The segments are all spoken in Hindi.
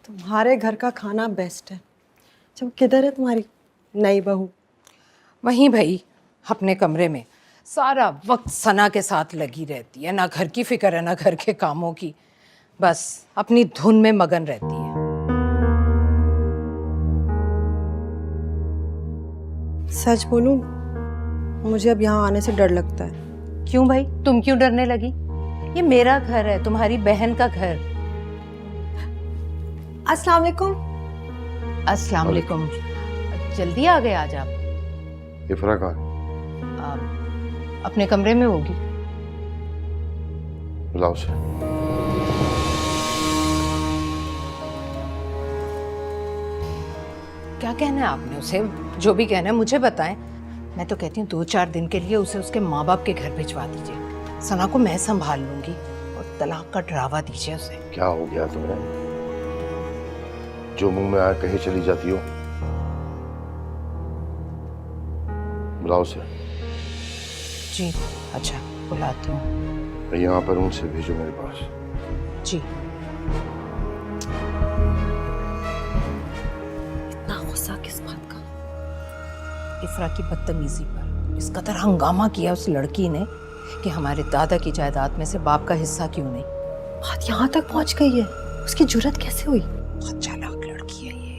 तुम्हारे घर का खाना बेस्ट है। जब किधर है तुम्हारी नई बहू? वहीं भाई अपने कमरे में सारा वक्त सना के साथ लगी रहती है। ना घर की फिक्र है ना घर के कामों की, बस अपनी धुन में मगन रहती है। सच बोलूं, मुझे अब यहाँ आने से डर लगता है। क्यों भाई, तुम क्यों डरने लगी? ये मेरा घर है, तुम्हारी बहन का घर। अस्सलाम वालेकुम। अस्सलाम वालेकुम। जल्दी आ गए आज आप? इफ्रा कहाँ? अपने कमरे में होगी। बुलाओ उसे। क्या कहना है आपने उसे? जो भी कहना है मुझे बताएं। मैं तो कहती हूँ 2-4 दिन के लिए उसे उसके माँ बाप के घर भिजवा दीजिए। सना को मैं संभाल लूंगी और तलाक का डरावा दीजिए उसे। क्या हो गया तुम्हें? जो मुंह में आया कहीं चली जाती हो। बुलाओ उसे। जी अच्छा, बुलाती हूँ। यहाँ पर उनसे भेजो मेरे पास। जी। इतना गुस्सा किस बात का? इफ्रा की बदतमीजी पर। इस कदर हंगामा किया उस लड़की ने कि हमारे दादा की जायदाद में से बाप का हिस्सा क्यों नहीं। बात यहाँ तक पहुँच गई है। उसकी जुर्रत कैसे हुई? बहुत चालाक लड़की है ये।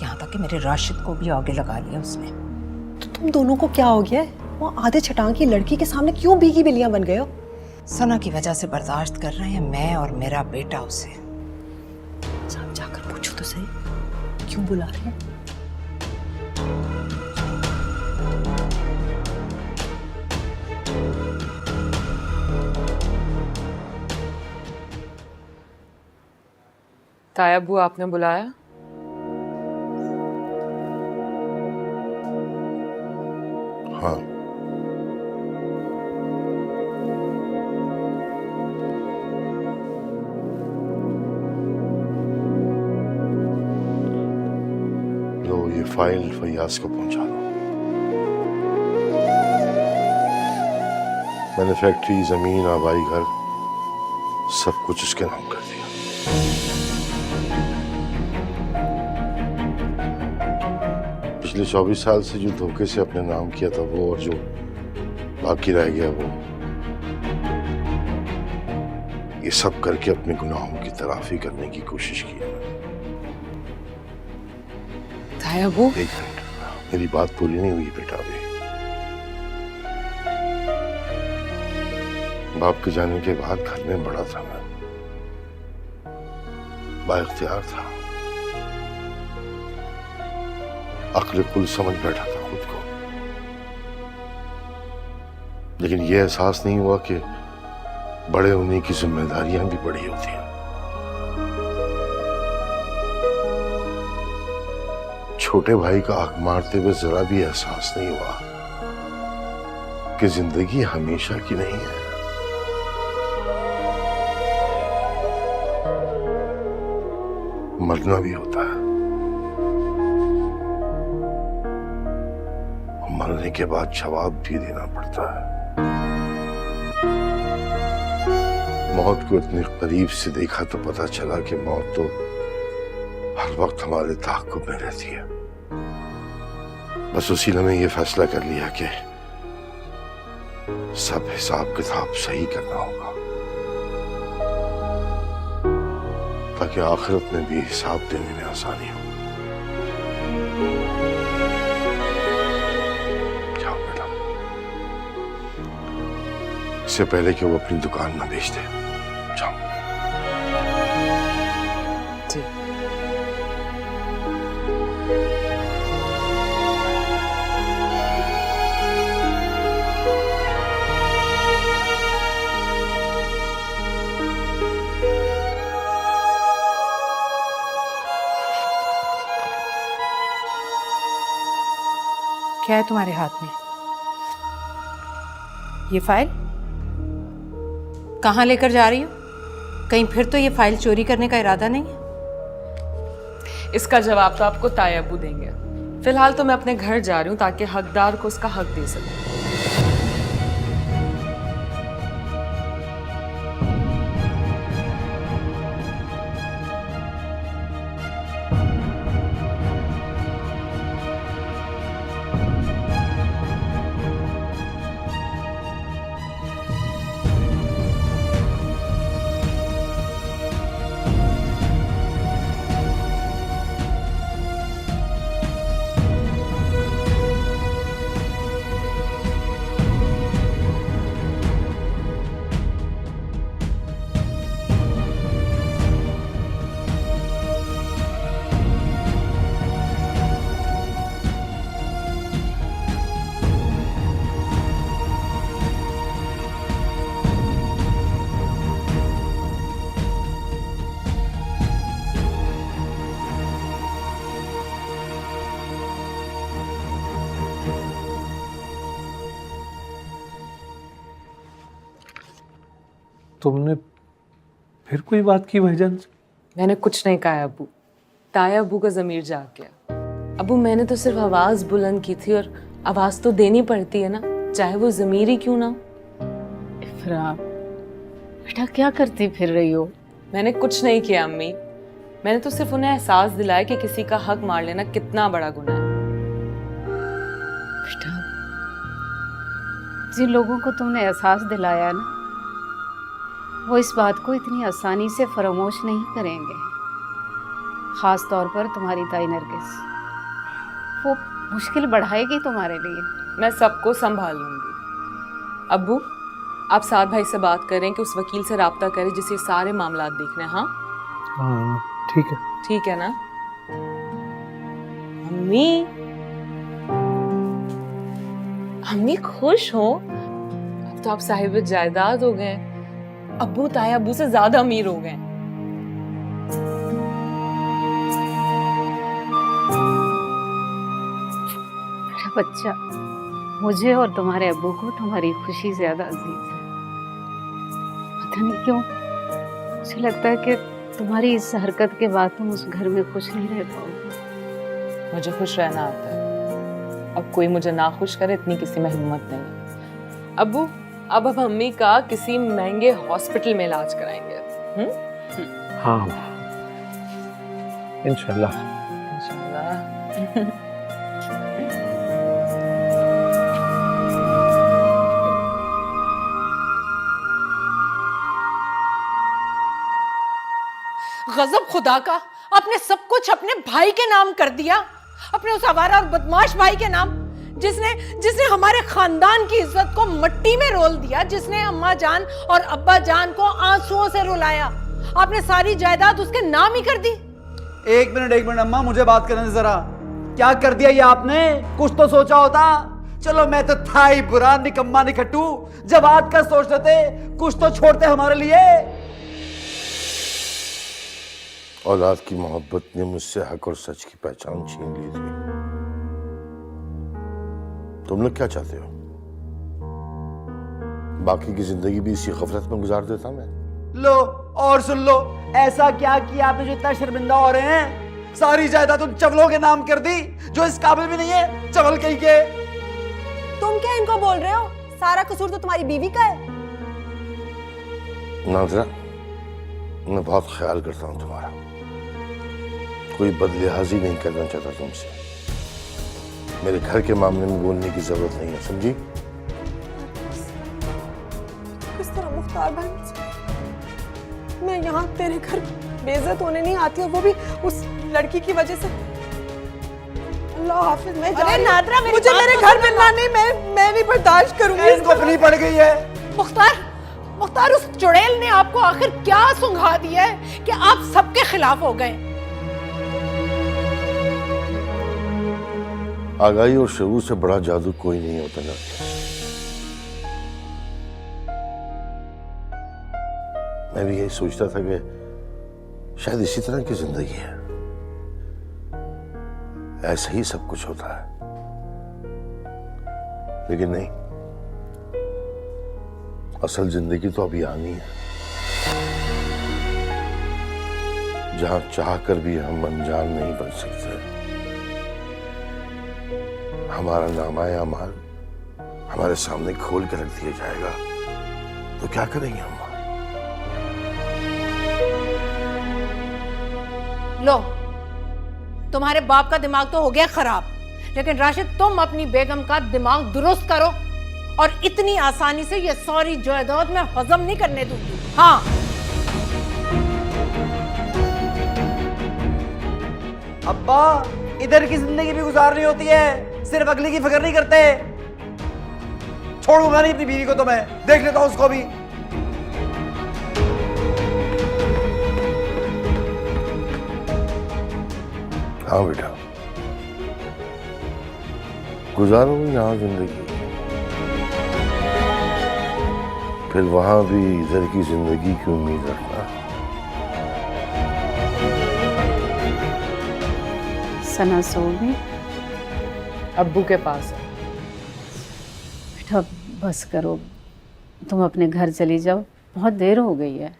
यहाँ तक कि मेरे राशिद को भी आगे लगा लिया उसने। तो तुम दोनों को क्या हो गया है? वो आधे छटांग की लड़की के सामने क्यों भीगी बिल्लियां बन गए हो? सना की वजह से बर्दाश्त कर रहे हैं मैं और मेरा बेटा उसे। साहब जाकर पूछो तो सही, क्यों बुला रहे हैं? ताया बुआ, आपने बुलाया? हाँ। लो ये फाइल फैयाज को पहुंचा दो। मैंने फैक्ट्री, जमीन, आबाई घर सब कुछ उसके नाम कर दिया। पिछले 24 साल से जो धोखे से अपने नाम किया था वो, और जो बाकी रह गया वो, ये सब करके अपने गुनाहों की तलाफी करने की कोशिश की है। ताया वो एक मिनट, मेरी बात पूरी नहीं हुई बेटा। अभी बाप के जाने के बाद घर में बड़ा था मैं, बाइख्तियार था, अक्ल कुल समझ बैठा था खुद को। लेकिन यह एहसास नहीं हुआ कि बड़े होने की जिम्मेदारियां भी बड़ी होती हैं। छोटे भाई का हक मारते हुए जरा भी एहसास नहीं हुआ कि जिंदगी हमेशा की नहीं है। मरना भी होता है, मरने के बाद जवाब भी देना पड़ता है। मौत को इतने करीब से देखा तो पता चला कि मौत तो हर वक्त हमारे ताक़ुब में रहती है। बस उसी ने ये फैसला कर लिया कि सब हिसाब किताब सही करना होगा, ताकि आखिरत में भी हिसाब देने में आसानी हो। जाओ बेटा, इससे पहले कि वो अपनी दुकान ना बेच दे, जाओ। जी। क्या है तुम्हारे हाथ में? ये फाइल कहाँ लेकर जा रही हो? कहीं फिर तो ये फाइल चोरी करने का इरादा नहीं है? इसका जवाब तो आपको ताया अब्बू देंगे। फिलहाल तो मैं अपने घर जा रही हूँ ताकि हकदार को उसका हक दे सकूं। तुमने फिर कोई बात की भाईजान से? मैंने कुछ नहीं कहा अबू। ताया अबू का ज़मीर जाग गया। अबू मैंने तो सिर्फ आवाज़ बुलंद की थी, और आवाज़ तो देनी पड़ती है ना, चाहे वो ज़मीर ही क्यों ना हो। इफ़रा, बेटा क्या करती फिर रही हो? मैंने कुछ नहीं किया अम्मी। मैंने तो सिर्फ उन्हें एहसास दिलाया कि किसी का हक मार लेना कितना बड़ा गुनाह है। बेटा, जिन लोगों को तुमने एहसास दिलाया ना, वो इस बात को इतनी आसानी से फरामोश नहीं करेंगे। ख़ास तौर पर तुम्हारी ताई नरगिस, वो मुश्किल बढ़ाएगी तुम्हारे लिए। मैं सबको संभाल लूंगी। अब्बू, आप साद भाई से बात करें कि उस वकील से राब्ता करें जिसे सारे मामलात देखने। हाँ हाँ ठीक है। ठीक है ना अम्मी? अम्मी खुश हो? अब तो आप साहिब जायदाद हो गए। अब्बू ताया अब्बू से ज्यादा अमीर हो गए। मेरा बच्चा, मुझे और तुम्हारे अब्बू को तुम्हारी खुशी ज्यादा अजीज है। पता नहीं क्यों मुझे लगता है कि तुम्हारी इस हरकत के बाद तुम उस घर में खुश नहीं रह पाओगे। मुझे खुश रहना आता है। अब कोई मुझे ना खुश करे इतनी किसी में हिम्मत नहीं है। अब्बू, अब हम अम्मी का किसी महंगे हॉस्पिटल में इलाज कराएंगे। हाँ इंशाल्लाह। इंशाल्लाह। गजब खुदा का, आपने सब कुछ अपने भाई के नाम कर दिया, अपने उस आवारा और बदमाश भाई के नाम, जिसने हमारे खानदान की इज्जत को मिट्टी में रोल दिया, जिसने अम्मा जान और अब्बा जान को आंसुओं से रुलाया। आपने सारी जायदाद उसके नाम ही कर दी। एक मिनट अम्मा, मुझे बात करने जरा। क्या कर दिया ये आपने? कुछ तो सोचा होता। चलो मैं तो था ही बुरा, निकम्मा निकट्टू, जब आज का सोच लेते, कुछ तो छोड़ते हमारे लिए। औलाद की मोहब्बत ने मुझसे हक और सच की पहचान छीन ली थी। तुम लोग क्या चाहते हो? बाकी की जिंदगी भी इसी गफलत में गुजार देता मैं? लो और सुन लो, ऐसा क्या किया आपने जो इतना शर्मिंदा हो रहे हैं? सारी जायदाद उन चवलों के नाम कर दी जो इस काबिल भी नहीं है, चवल कहीं के। तुम क्या इनको बोल रहे हो? सारा कसूर तो तुम्हारी बीवी का है। नाज़रा, मैं बहुत ख्याल करता हूं तुम्हारा, कोई बदलिहाजी नहीं करना चाहता तुमसे। मेरे घर के मामले में बोलने की जरूरत नहीं है, समझी? किस तरह मुख्तार भाई, मैं यहाँ तेरे घर बेइज्जत होने नहीं आती हूँ, वो भी उस लड़की की वजह से। अल्लाह हाफिज। मैं अरे नादरा, मुझे मेरे घर मिलना नहीं, मैं नहीं बर्दाश्त करूंगी। इनको अपनी पड़ गई है। मुख्तार, उस चुड़ैल ने आपको आखिर क्या सुंघा दिया है कि आप सबके खिलाफ हो गए? आगाही और शऊर से बड़ा जादू कोई नहीं होता ना। मैं भी यही सोचता था कि शायद इसी तरह की जिंदगी है, ऐसा ही सब कुछ होता है, लेकिन नहीं, असल जिंदगी तो अभी आनी है, जहां चाहकर भी हम अनजान नहीं बन सकते। हमारा नामा या माल हमारे सामने खोल कर रख दिया जाएगा, तो क्या करेंगे हम? लो, तुम्हारे बाप का दिमाग तो हो गया खराब, लेकिन राशिद तुम अपनी बेगम का दिमाग दुरुस्त करो, और इतनी आसानी से ये सारी जायदाद मैं हजम नहीं करने दूंगी। हाँ, अब्बा, इधर की जिंदगी भी गुजारनी होती है, सिर्फ अगली की फिक्र नहीं करते। छोड़ूंगा नहीं अपनी बीवी को, तो मैं देख लेता हूं उसको भी। हाँ बेटा, गुजारो यहाँ जिंदगी, फिर वहां भी इधर की जिंदगी की उम्मीद रखना। सना सो गई? अब्बू के पास है। बेटा बस करो, तुम अपने घर चली जाओ, बहुत देर हो गई है।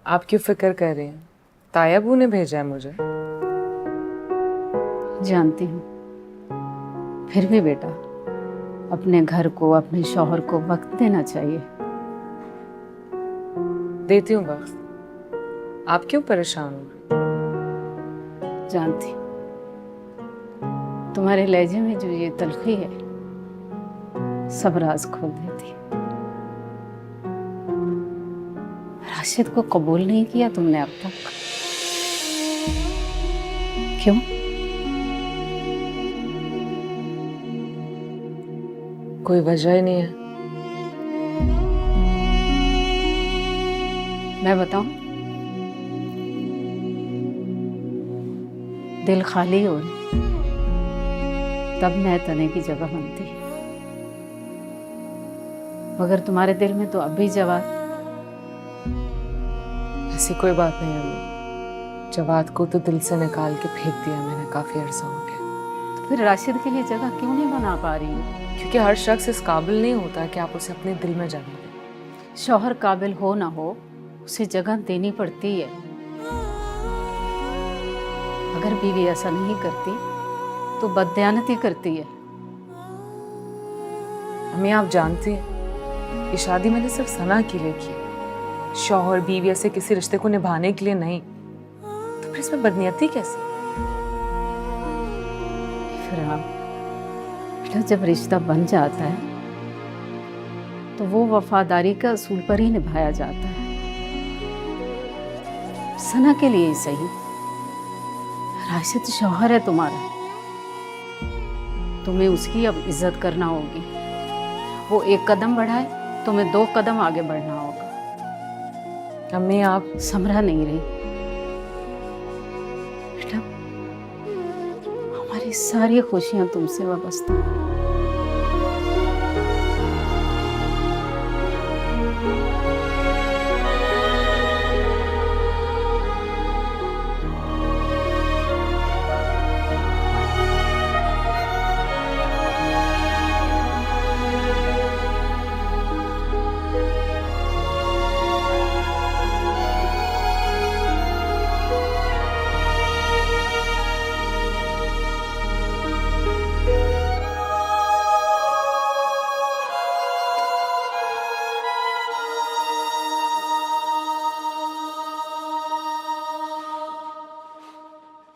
आप क्यों फिक्र कर रहे हैं? तायाबू ने भेजा है मुझे। जानती हूँ, फिर भी बेटा अपने घर को, अपने शौहर को वक्त देना चाहिए। देती हूँ वक्त। आप क्यों परेशान हो? जानती हूँ, तुम्हारे लहजे में जो ये तलखी है सब राज खोल देती है। राशिद को कबूल नहीं किया तुमने अब तक, क्यों? कोई वजह ही नहीं है। मैं बताऊं, दिल खाली हो तब मैं तने की जगह बनती, मगर तुम्हारे दिल में तो अब भी जवाब। ऐसी कोई बात नहीं है। जवाद को तो दिल से निकाल के फेंक दिया मैंने काफी अरसा हो गया। तो फिर राशिद के लिए जगह क्यों नहीं बना पा रही हो? क्योंकि हर शख्स इस काबिल नहीं होता कि आप उसे अपने दिल में जगह दें। शौहर काबिल हो ना हो, उसे जगह देनी पड़ती है। अगर बीवी ऐसा नहीं करती तो बददयानती करती है। अम्मी आप जानती हैं, ये शादी मैंने सिर्फ सना के लिए की है, शौहर बीवी ऐसे किसी रिश्ते को निभाने के लिए नहीं। तो फिर इसमें बदनीयती कैसी? फिर आप बेटा, जब रिश्ता बन जाता है तो वो वफादारी का असूल पर ही निभाया जाता है। सना के लिए ही सही, राशिद शौहर है तुम्हारा, तुम्हें उसकी अब इज्जत करना होगी। वो एक कदम बढ़ाए, तुम्हें 2 कदम आगे बढ़ना होगा। अम्मी आप समरा नहीं रही बेटा, हमारी सारी खुशियां तुमसे वाबस्ता हैं।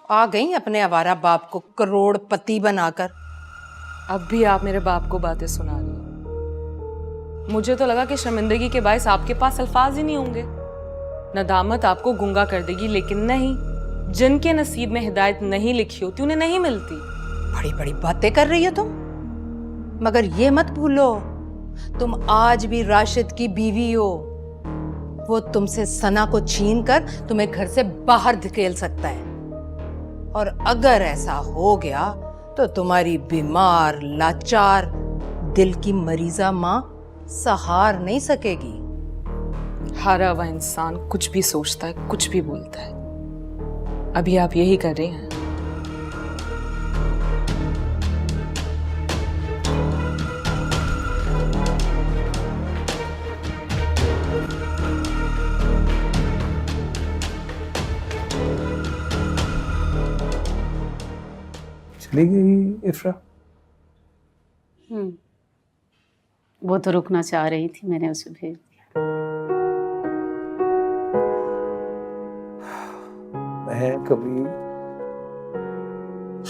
आ गई अपने आवारा बाप को करोड़पति बनाकर। अब भी आप मेरे बाप को बातें सुना रही हैं। मुझे तो लगा कि शर्मिंदगी के बायस आपके पास अल्फाज ही नहीं होंगे, नदामत आपको गुंगा कर देगी, लेकिन नहीं। जिनके नसीब में हिदायत नहीं लिखी होती उन्हें नहीं मिलती। बड़ी बड़ी बातें कर रही हो तुम, मगर ये मत भूलो तुम आज भी राशिद की बीवी हो। वो तुमसे सना को छीन कर तुम्हें घर से बाहर धकेल सकता है, और अगर ऐसा हो गया तो तुम्हारी बीमार लाचार दिल की मरीजा माँ सहार नहीं सकेगी। हारा हुआ इंसान कुछ भी सोचता है, कुछ भी बोलता है। अभी आप यही कर रहे हैं। चली गई इफ्रा? वो तो रुकना चाह रही थी, मैंने उसे भेज दिया। मैं कभी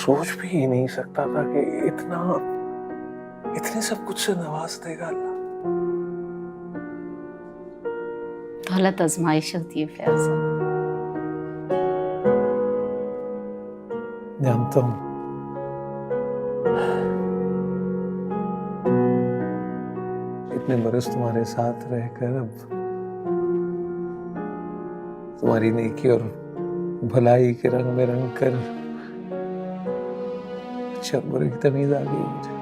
सोच भी नहीं सकता था कि इतने सब कुछ से नवाज देगा अल्लाह। गलत आजमाइश होती है फैज़। जानता हूँ, इतने बरस तुम्हारे साथ रहकर अब तुम्हारी नेकी और भलाई के रंग में रंग कर अच्छा बुरे की तमीज आ गई मुझे।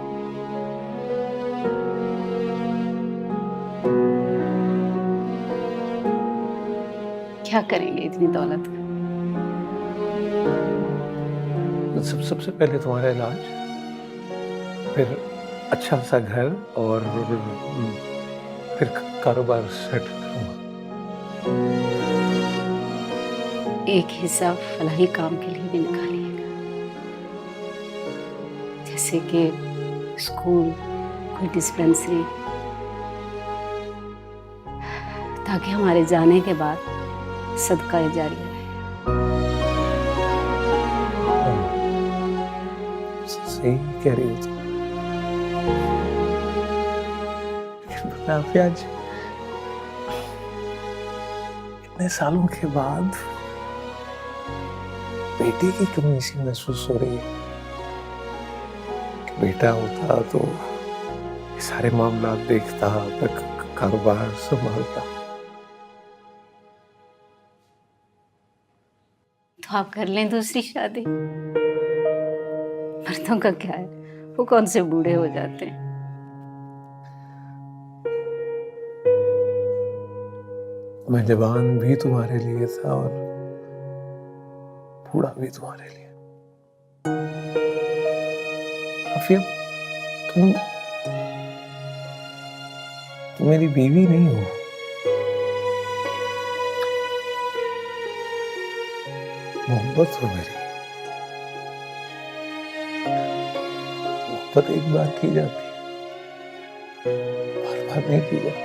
क्या करेंगे इतनी दौलत का? सबसे पहले तुम्हारा इलाज, फिर अच्छा सा घर, और फिर कारोबार सेट करूंगा। एक हिस्सा फलाही काम के लिए भी निकालिएगा, जैसे कि स्कूल, कोई डिस्पेंसरी, ताकि हमारे जाने के बाद सदका जारी रहे। सही कह रही हो तुम। नाफिया, आज इतने सालों के बाद बेटे की कमी सी महसूस हो रही है। कि बेटा होता तो ये सारे मामला देखता, कारोबार संभालता। तो आप कर लें दूसरी शादी। मर्दों का क्या है, वो कौन से बूढ़े हो जाते हैं। मैं जवान भी तुम्हारे लिए था और बूढ़ा भी तुम्हारे लिए। फिर तुम मेरी बीवी नहीं हो, मोहब्बत हो मेरी। मोहब्बत एक बार की जाती है, बार बार नहीं की जाती।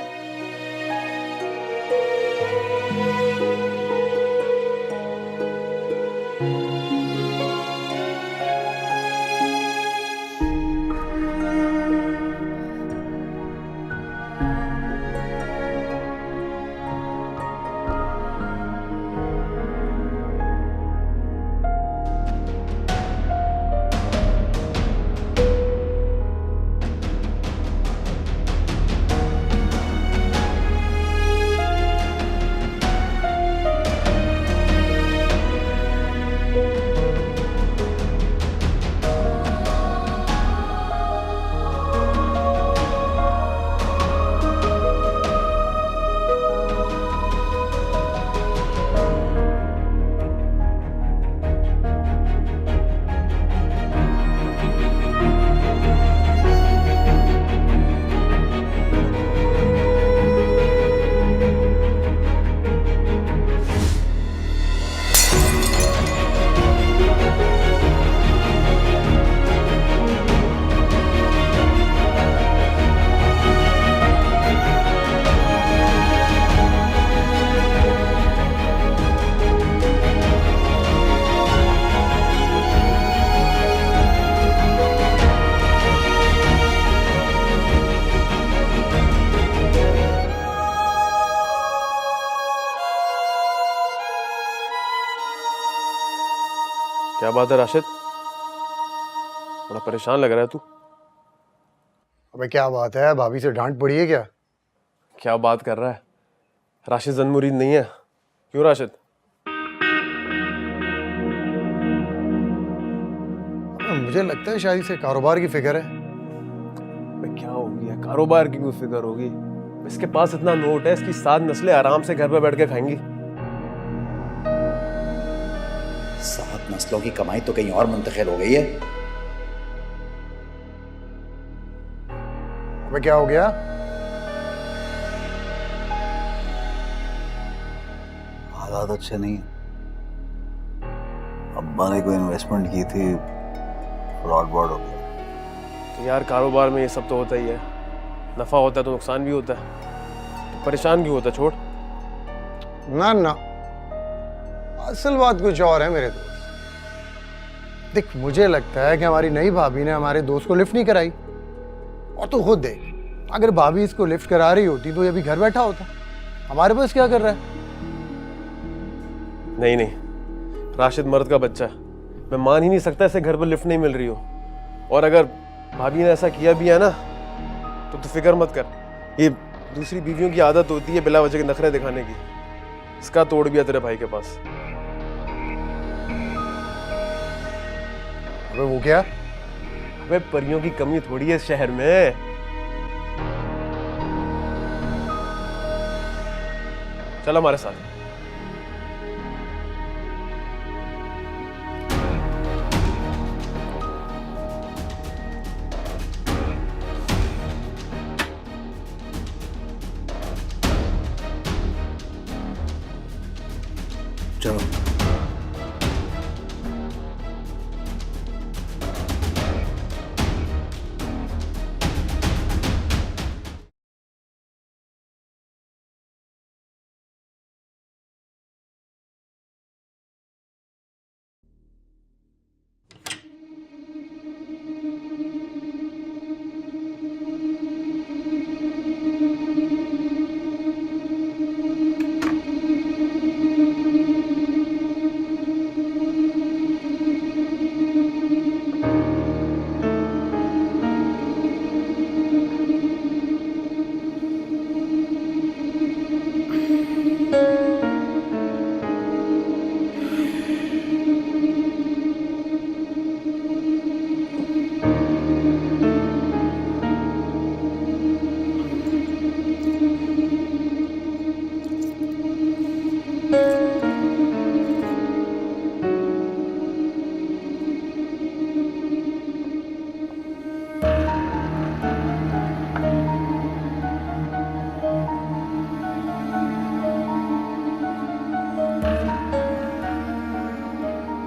क्या बात है राशिद, बड़ा परेशान लग रहा है तू। अबे क्या बात है, भाभी से डांट पड़ी है क्या? क्या बात कर रहा है, राशिद जन्मुरीद नहीं है। क्यों राशिद? मुझे लगता है शायद इसे कारोबार की फिक्र है। क्या हो गया, कारोबार की क्यों फिक्र होगी? इसके पास इतना नोट है, इसकी 7 नस्लें आराम से घर पे बैठ के खाएंगी। 7 नस्लों की कमाई तो कहीं और मुंतकिल हो गई है। अबे क्या हो गया? हालात अच्छे नहीं। अब्बा ने कोई इन्वेस्टमेंट की थी, फ्रॉड हो गया। तो यार कारोबार में ये सब तो होता ही है, नफा होता है तो नुकसान भी होता है। तो परेशान क्यों होता? छोड़ ना ना, असल बात कुछ और है मेरे दोस्त। देख, मुझे लगता है कि हमारी नई भाभी ने हमारे दोस्त को लिफ्ट नहीं कराई। और तू खुद देख, अगर भाभी इसको लिफ्ट करा रही होती तो ये भी घर बैठा होता। हमारे पास क्या कर रहा है? नहीं नहीं, राशिद मर्द का बच्चा है, मैं मान ही नहीं सकता इसे घर पर लिफ्ट नहीं मिल रही हो। और अगर भाभी ने ऐसा किया भी है ना, तो तू फिक्र मत कर। ये दूसरी बीवियों की आदत होती है बिला वजह के नखरे दिखाने की। इसका तोड़ भी है तेरे भाई के पास। अबे वो क्या? अबे परियों की कमी थोड़ी है इस शहर में। चल हमारे साथ। चलो।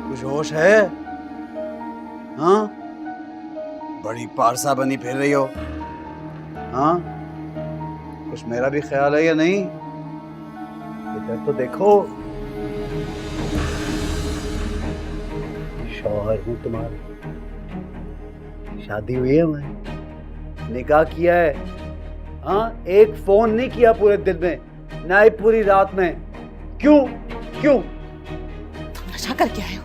कुछ होश है? हाँ, बड़ी पारसा बनी फिर रही हो। हाँ, कुछ मेरा भी ख्याल है या नहीं? इधर तो देखो। शौहर हूँ तुम्हारी, शादी हुई है हमारी, निकाह किया है। हाँ, एक फोन नहीं किया पूरे दिन में, ना ही पूरी रात में। क्यों क्यों? तुम नशा करके आए हो?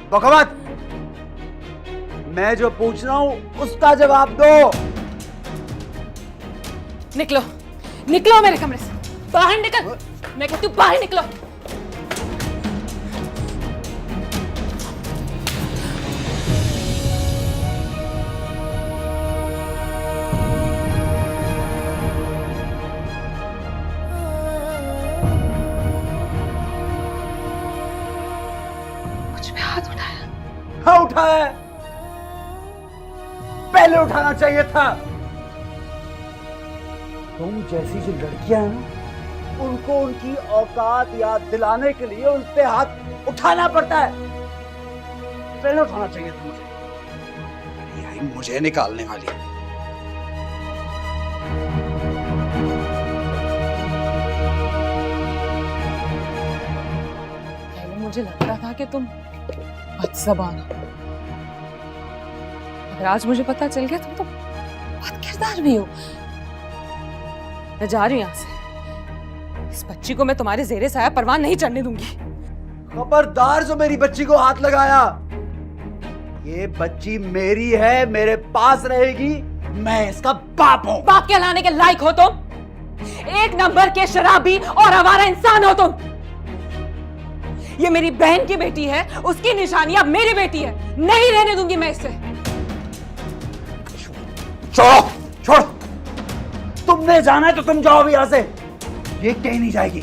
बकवास! मैं जो पूछ रहा हूं उसका जवाब दो। निकलो, निकलो मेरे कमरे से, बाहर निकल। मैं कहती हूँ बाहर निकलो। मुझ पे हाथ उठाया? हाँ, उठाया। पहले उठाना चाहिए था। तुम जैसी जो लड़कियां हैं ना, उनको उनकी औकात याद दिलाने के लिए उन पे हाथ उठाना पड़ता है। पहले उठाना चाहिए था मुझे। ये आई मुझे निकालने वाली। पहले मुझे लगता था कि तुम बदज़बान हो, अगर आज मुझे पता चल गया तुम तो बदकिरदार भी हो। मैं जा रही हूं यहां से। इस बच्ची को मैं तुम्हारे ज़ेरे साया परवान नहीं चढ़ने दूंगी। खबरदार जो मेरी बच्ची को हाथ लगाया। ये बच्ची मेरी है, मेरे पास रहेगी। मैं इसका बाप हूं। बाप कहलाने के लायक हो तुम? एक नंबर के शराबी और आवारा इंसान हो तुम। ये मेरी बहन की बेटी है, उसकी निशानी अब मेरी बेटी है। नहीं रहने दूंगी मैं इसे। छोड़ो, छोड़। तुमने जाना है तो तुम जाओ भी यहां से। ये कहीं नहीं जाएगी,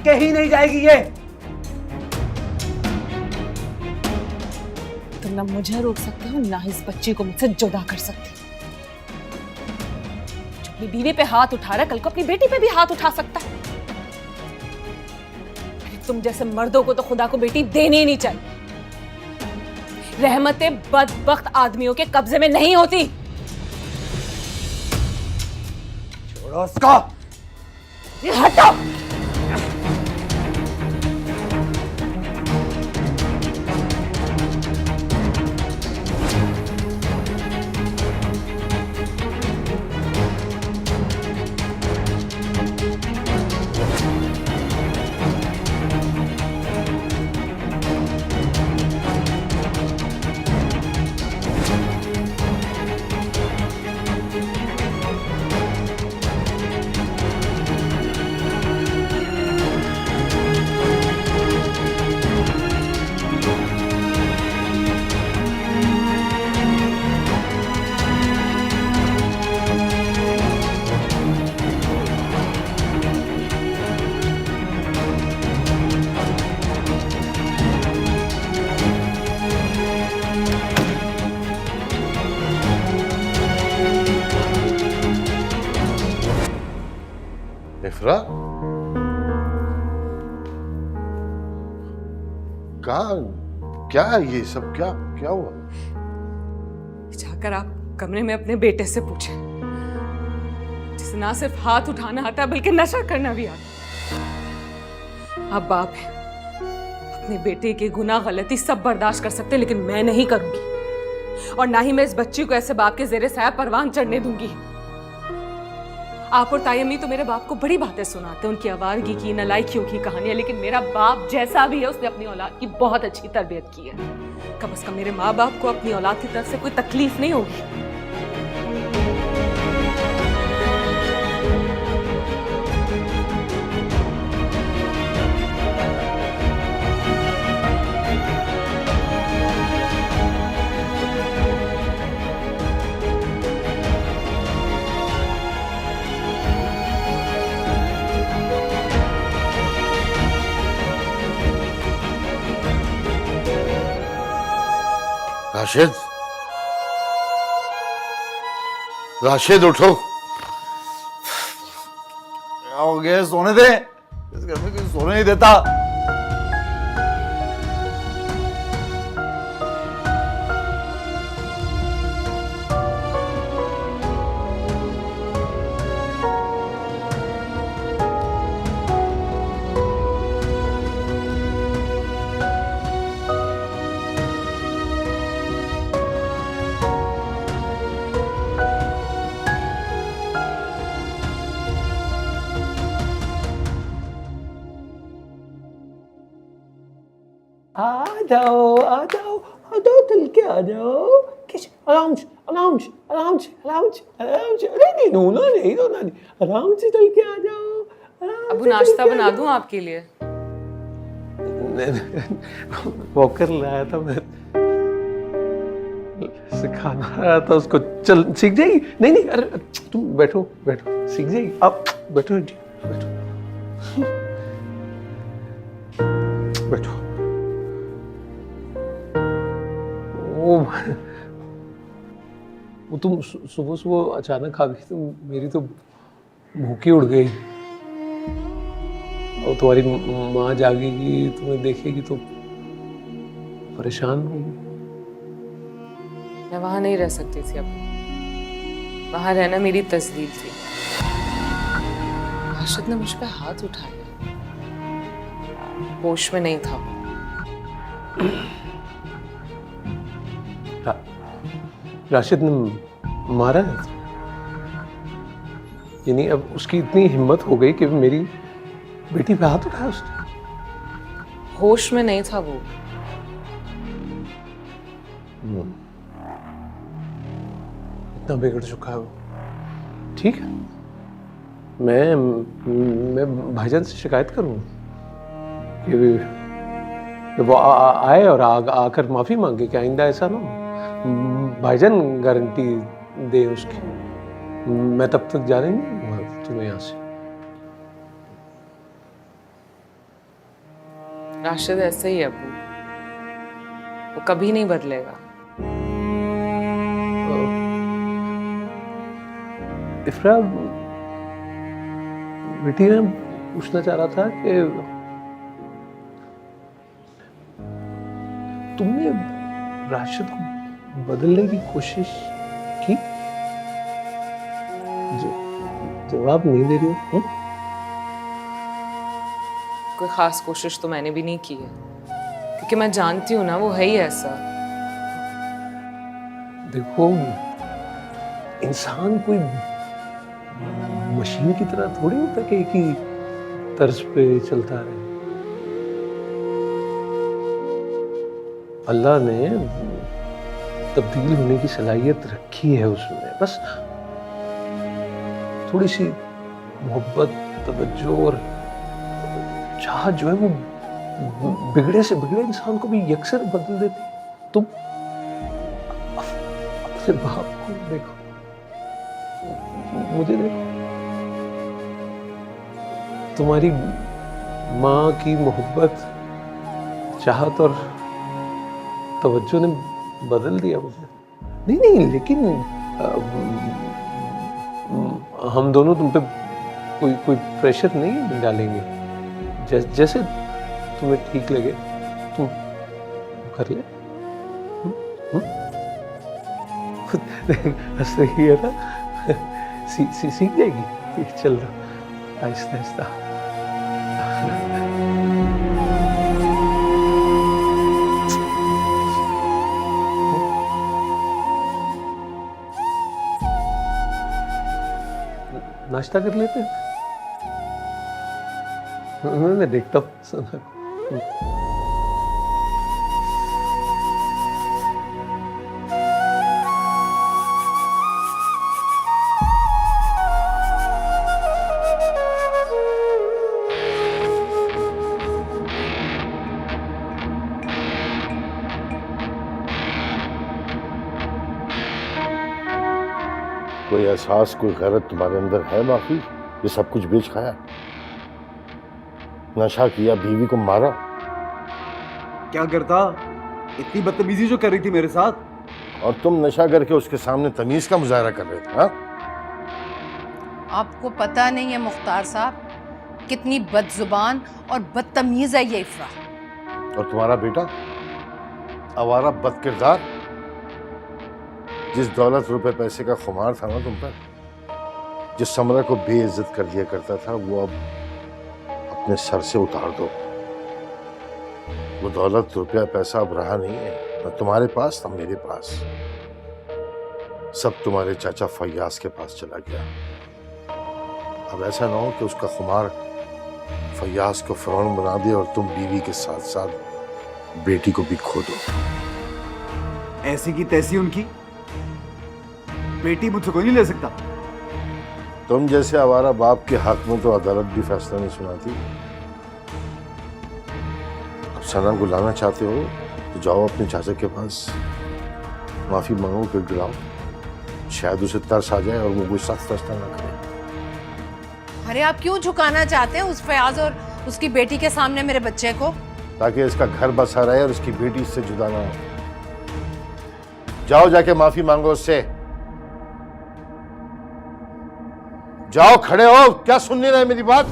कहीं नहीं जाएगी ये। तुम ना मुझे रोक सकते हो, ना इस बच्ची को मुझसे जुदा कर सकते हो। जो अपनी बीवी पे हाथ उठा रहा है, कल को अपनी बेटी पे भी हाथ उठा सकता है। तुम जैसे मर्दों को तो खुदा को बेटी देनी ही नहीं चाहिए। रहमतें बदबख्त आदमियों के कब्जे में नहीं होती। छोड़ो उसको। हटो। इफ्रा, कहा क्या ये सब, क्या क्या हुआ? जाकर आप कमरे में अपने बेटे से पूछें, जिसे ना सिर्फ हाथ उठाना आता है बल्कि नशा करना भी आता है। आप बाप हैं, अपने बेटे के गुनाह गलती सब बर्दाश्त कर सकते हैं, लेकिन मैं नहीं करूंगी, और ना ही मैं इस बच्ची को ऐसे बाप के जेरे साया परवान चढ़ने दूंगी। आप और ताई अम्मी तो मेरे बाप को बड़ी बातें सुनाते हैं, उनकी आवारगी की, नालायकियों की कहानियां, लेकिन मेरा बाप जैसा भी है उसने अपनी औलाद की बहुत अच्छी तरबियत की है। कम से कम मेरे माँ बाप को अपनी औलाद की तरफ से कोई तकलीफ नहीं होगी। राशिद, राशिद उठो। क्या हो गया? सोने दे, इस घर में कोई सोने नहीं देता। आ जाओ चल के आ जाओ। आराम से आराम से आराम से आराम से आराम से। नहीं रोना नहीं, रोना नहीं, आराम से चल के आ जाओ। अबू नाश्ता बना दूं आपके लिए? वॉकर लाया था मैं, सिखाना रहा था उसको, चल सीख जाएगी। नहीं नहीं, अरे तुम बैठो बैठो, सीख जाएगी। आप बैठो जी, बैठो बैठो। वो तुम सुबह सुबह अचानक आ गई तो मेरी तो भूखी उड़ गई। और तुम्हारी माँ जागेगी, तुम्हें देखेगी तो परेशान होगी। मैं वहां नहीं रह सकती थी अब, वहां रहना मेरी तस्दीक थी। राशिद ने मुझ पे हाथ उठाया, होश में नहीं था। राशिद ने मारा है, यानी अब उसकी इतनी हिम्मत हो गई कि मेरी बेटी पे हाथ उठाया उसने। होश में नहीं था वो। इतना बिगड़ चुका है वो। ठीक है, मैं भाईजान से शिकायत करूँ कि वो आए और आकर माफी मांगे कि आइंदा ऐसा ना हो। भाईजान गारंटी दे उसकी, मैं तब तक जाने नहीं दूंगा तुम्हें यहाँ से। राशिद ऐसे ही है अबू, वो कभी नहीं बदलेगा। इफ्रा, बेटी मैं पूछना चाह रहा था कि तुमने राशिद को बदलने की कोशिश की? जवाब नहीं दे रही हो? कोई खास कोशिश तो मैंने भी नहीं की है, क्योंकि मैं जानती हूँ ना वो है ही ऐसा। देखो, इंसान कोई मशीन की तरह थोड़ी होता कि एक ही तर्ज पे चलता रहे। अल्लाह ने तब्दील होने की सलाहियत रखी है उसमें, बस थोड़ी सी मोहब्बत, तवज्जो और चाहत जो है वो बिगड़े से बिगड़े इंसान को भी यकसर बदल देती। तुम अपने बाप को देखो, मुझे देखो, तुम्हारी माँ की मोहब्बत, चाहत और तवज्जो ने बदल दिया मुझे। नहीं नहीं, लेकिन हम दोनों तुम पे कोई प्रेशर नहीं डालेंगे। जैसे तुम्हें ठीक लगे कर ले। हंस रही है ना, सीख जाएगी। चल रहा आहिस्ता आहिस्ता। नाश्ता कर लेते हैं। मैं देखता हूँ सना को। कोई एहसास, कोई गैरत तुम्हारे अंदर है बाकी? ये सब कुछ बेच खाया, नशा किया, बीवी को मारा। क्या करता? इतनी बदतमीजी जो कर रही थी मेरे साथ। और तुम नशा करके उसके सामने तमीज का मुजाहरा कर रहे थे। हाँ, आपको पता नहीं है मुख्तार साहब कितनी बदजुबान और बदतमीज है ये इफ्रा। और तुम्हारा बेटा आवारा बदकिरदार, जिस दौलत रुपए पैसे का खुमार था ना तुम पर, जिस समरा को बेइज्जत कर दिया करता था, वो अब अपने सर से उतार दो। वो दौलत रुपया पैसा अब रहा नहीं है, न तुम्हारे पास न मेरे पास। सब तुम्हारे चाचा फैयाज के पास चला गया। अब ऐसा ना हो कि उसका खुमार फैयाज को फिरौन बना दे और तुम बीवी के साथ साथ बेटी को भी खो दो। ऐसी की तैसी उनकी बेटी मुझसे कोई नहीं ले सकता। तुम जैसे आवारा बाप के हक में तो अदालत भी फैसला नहीं सुनाती। अब सना को लाना चाहते हो तो जाओ अपने चाचा के पास, माफी मांगो, फिर गिराओ। शायद उसे तरस आ जाए और वो कोई सख्त फैसला ना करे। अरे आप क्यों झुकाना चाहते हैं उस फयाज और उसकी बेटी के सामने मेरे बच्चे को? ताकि इसका घर बसा रहे और उसकी बेटी इससे जुदा ना हो। जाओ, जाके माफी मांगो उससे। जाओ, खड़े हो, क्या सुन नहीं रहे मेरी बात?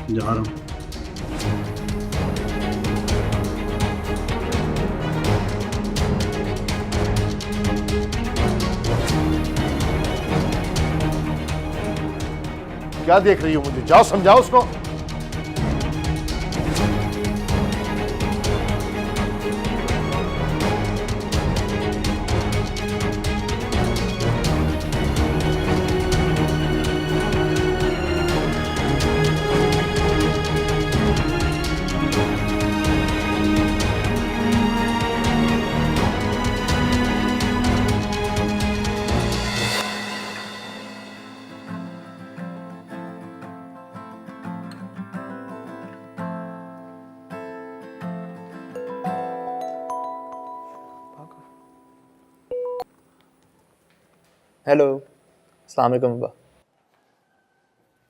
जा रहा हूं। क्या देख रही हो मुझे? जाओ समझाओ उसको। हेलो, अस्सलाम वालेकुम अब्बा।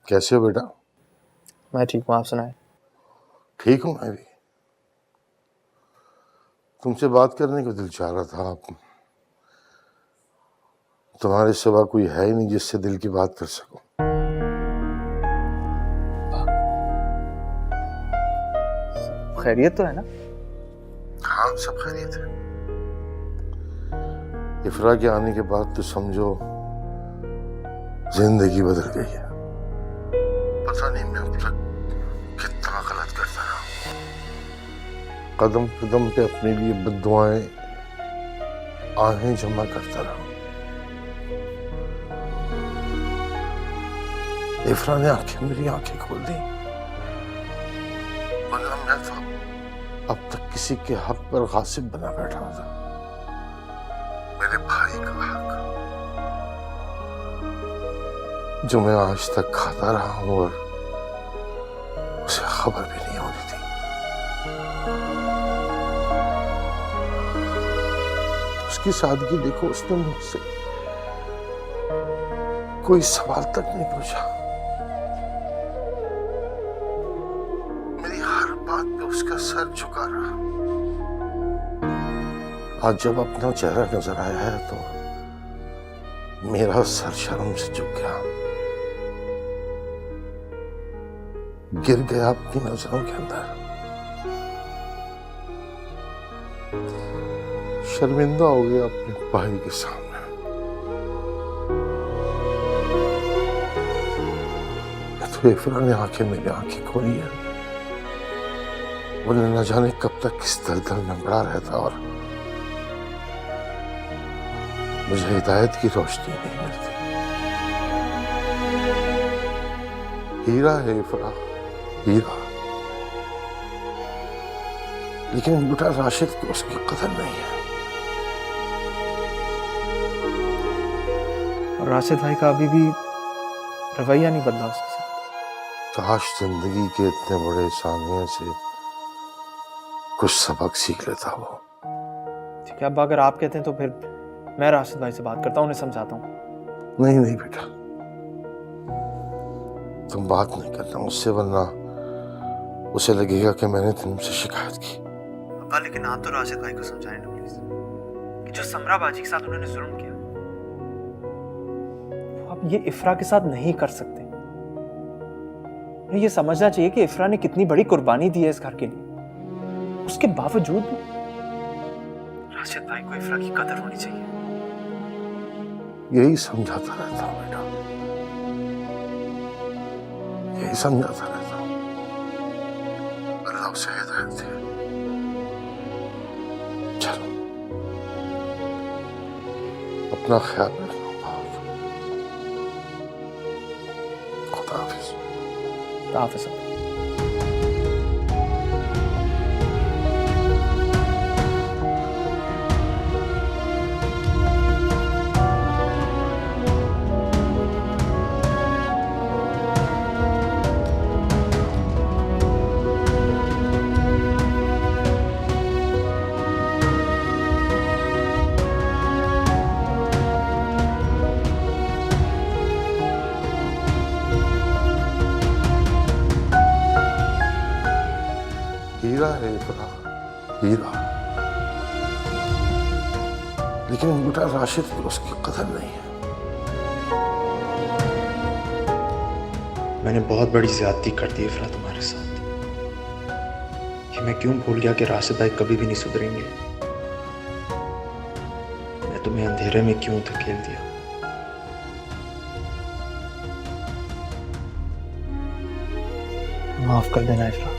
कैसे हो बेटा? मैं ठीक हूँ, आप सुनाएं। ठीक हूं मैं भी। तुमसे बात करने को दिल चाह रहा था। तुम्हारे सिवा कोई है ही नहीं जिससे दिल की बात कर सकूं। खैरियत तो है ना? हाँ, सब खैरियत है। इफ्रा के आने के बाद तो समझो जिंदगी बदल गई है। पता नहीं मैं अब तक कितना गलत करता रहा। कदम कदम पे अपने लिए बद्दुआएं, आहें जमा करता रहा। इफ्रा ने मेरी आंखें खोल दी, वरना मैं तो अब तक किसी के हक पर गासिब बना बैठा था। मेरे भाई का हक जो मैं आज तक खाता रहा हूं और उसे खबर भी नहीं होती थी। उसकी सादगी देखो, उसने मुझसे कोई सवाल तक नहीं पूछा। मेरी हर बात पे उसका सर झुका रहा। आज जब अपना चेहरा नजर आया है तो मेरा सर शर्म से झुक गया। गिर गया अपनी नजरों के अंदर। शर्मिंदा हो गया अपने भाई के सामने। तो इफ्रा ने आके मेरी आंखें खोली है। वो न जाने कब तक किस दलदल में पड़ा रहता और मुझे हिदायत की रोशनी नहीं मिलती। हीरा है इफ्रा, हीरा, लेकिन बेटा राशिद को उसकी कदर नहीं है। और राशिद भाई का अभी भी रवैया नहीं बदला उसके साथ। काश जिंदगी के इतने बड़े सानिया से कुछ सबक सीख लेता वो। ठीक है अब्बा, अगर आप कहते हैं तो फिर मैं राशिद भाई से बात करता हूँ, उन्हें समझाता हूँ। नहीं नहीं बेटा, तुम बात नहीं करना उससे, वरना उसे लगेगा कि मैंने तुमसे शिकायत की। अब्बा लेकिन आप तो राशिद भाई को समझाएं ना प्लीज, कि जो समरा बाजी के साथ उन्होंने जुल्म किया वो आप ये इफ्रा के साथ नहीं कर सकते। उन्हें ये समझना चाहिए कि इफ्रा ने कितनी बड़ी कुर्बानी दी है इस घर के लिए। उसके बावजूद राशिद भाई को इफ्रा की कदर होनी चाहिए। यही समझाता रहता हूँ बेटा, यही समझाता रहता हूँ। अल्लाह उसे हिदायत दे। चलो अपना ख्याल रखना बहुत। खुदा हाफिज। हाफिज। हीरा है इफ्रा, हीरा, लेकिन बेटा राशिद को उसकी कदर नहीं है। मैंने बहुत बड़ी ज्यादती कर दी इफ्रा तुम्हारे साथ। कि मैं क्यों भूल गया कि राशिद भाई कभी भी नहीं सुधरेंगे। मैं तुम्हें अंधेरे में क्यों धकेल दिया। माफ कर देना इफ्रा।